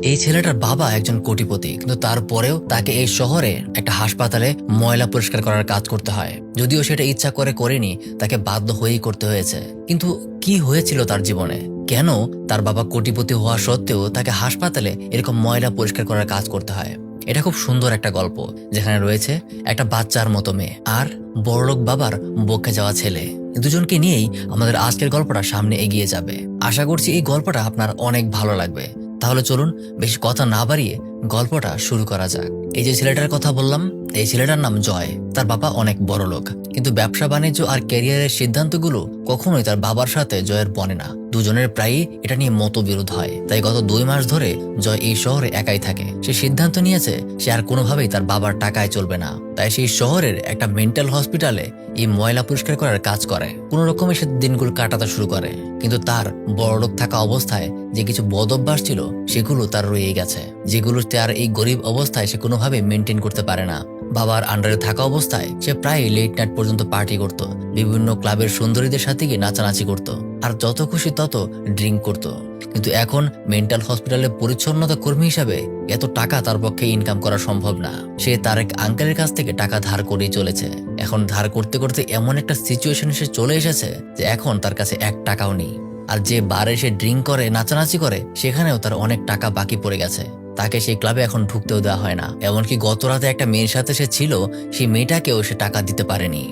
এই ছেলেটার বাবা একজন কোটিপতি, কিন্তু তারপরেও তাকে এই শহরে একটা হাসপাতালে ময়লা পরিষ্কার করার কাজ করতে হয়। যদিও সেটা ইচ্ছা করে করেনি, তাকে বাধ্য হয়েই করতে হয়েছে। কিন্তু কি হয়েছিল তার জীবনে? কেন তার বাবা কোটিপতি হওয়া সত্ত্বেও তাকে হাসপাতালে এরকম ময়লা পরিষ্কার করার কাজ করতে হয়? এটা খুব সুন্দর একটা গল্প, যেখানে রয়েছে একটা বাচ্চার মতো মেয়ে আর বড়লোক বাবার বকে যাওয়া ছেলে। দুজনকে নিয়েই আমাদের আজকের গল্পটা সামনে এগিয়ে যাবে। আশা করছি এই গল্পটা আপনার অনেক ভালো লাগবে। তাহলে চলুন বেশি কথা না বাড়িয়ে গল্পটা শুরু করা যাক। এই যে ছেলেটার কথা বললাম, এই ছেলেটার নাম জয়। তার বাবা অনেক বড় লোক, কিন্তু ব্যবসা বাণিজ্য আর ক্যারিয়ারের সিদ্ধান্তগুলো কখনোই তার বাবার সাথে জয়ের বনে না। দুজনের প্রায়ই এটা নিয়ে মতবিরোধ হয়। তাই গত 2 মাস ধরে জয় এই শহরে একাই থাকে। সে সিদ্ধান্ত নিয়েছে সে আর কোনোভাবেই তার বাবার টাকায় চলবে না। তাই সেই শহরের একটা মেন্টাল হসপিটালে এই ময়লা পরিষ্কার করার কাজ করে। কোনো রকমে সে দিনগুলো কাটাতে শুরু করে। কিন্তু তার বড়লোক থাকা অবস্থায় যে কিছু বদ অভ্যাস ছিল সেগুলো তার রয়ে গেছে, যেগুলো তার এই গরিব অবস্থায় সে কোনোভাবে মেনটেন করতে পারে না। বাবার আন্ডারে থাকা অবস্থায় সে প্রায় লেট নাইট পর্যন্ত পার্টি করত, বিভিন্ন ক্লাবের সুন্দরীদের সাথে গিয়ে নাচানাচি করত, আর যত খুশি তত ড্রিঙ্ক করত। কিন্তু এখন মেন্টাল হসপিটালের পরিচ্ছন্নতা কর্মী হিসাবে এত টাকা তার পক্ষে ইনকাম করা সম্ভব না। সে তার এক আঙ্কেলের কাছ থেকে টাকা ধার করেই চলেছে। এখন ধার করতে করতে এমন একটা সিচুয়েশনে সে চলে এসেছে যে এখন তার কাছে 1 টাকাও নেই। আর যে বারে সে ড্রিঙ্ক করে, নাচানাচি করে, সেখানেও তার অনেক টাকা বাকি পড়ে গেছে। তাকে সেই ক্লাবে এখন ঢুকতেও দেওয়া হয় না। এমনকি গত রাতে একটা মেয়ের সাথে সে ছিল, সেই মেয়েটাকেও সে টাকা দিতে পারেনি।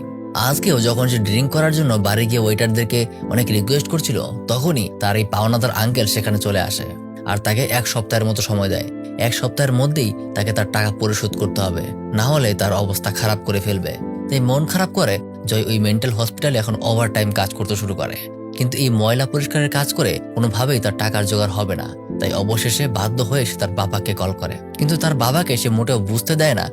আজকেও যখন সে ড্রিঙ্ক করার জন্য বাড়ি গিয়ে ওয়েটারদেরকে অনেক রিকোয়েস্ট করছিল, তখনই তার এই পাওনাদার আঙ্কেল সেখানে চলে আসে আর তাকে 1 সপ্তাহের মতো সময় দেয়। 1 সপ্তাহের মধ্যেই তাকে তার টাকা পরিশোধ করতে হবে, না হলে তার অবস্থা খারাপ করে ফেলবে। তাই মন খারাপ করে জয় ওই মেন্টাল হসপিটালে এখন ওভার টাইম কাজ করতে শুরু করে। কিন্তু এই ময়লা পরিষ্কারের কাজ করে কোনোভাবেই তার টাকার জোগাড় হবে না। তাই অবশেষে বাধ্য হয়ে সে তার বাবাকে কল করে। কিন্তু তার বাবাকে সে মোটেও বুঝতে দেয় না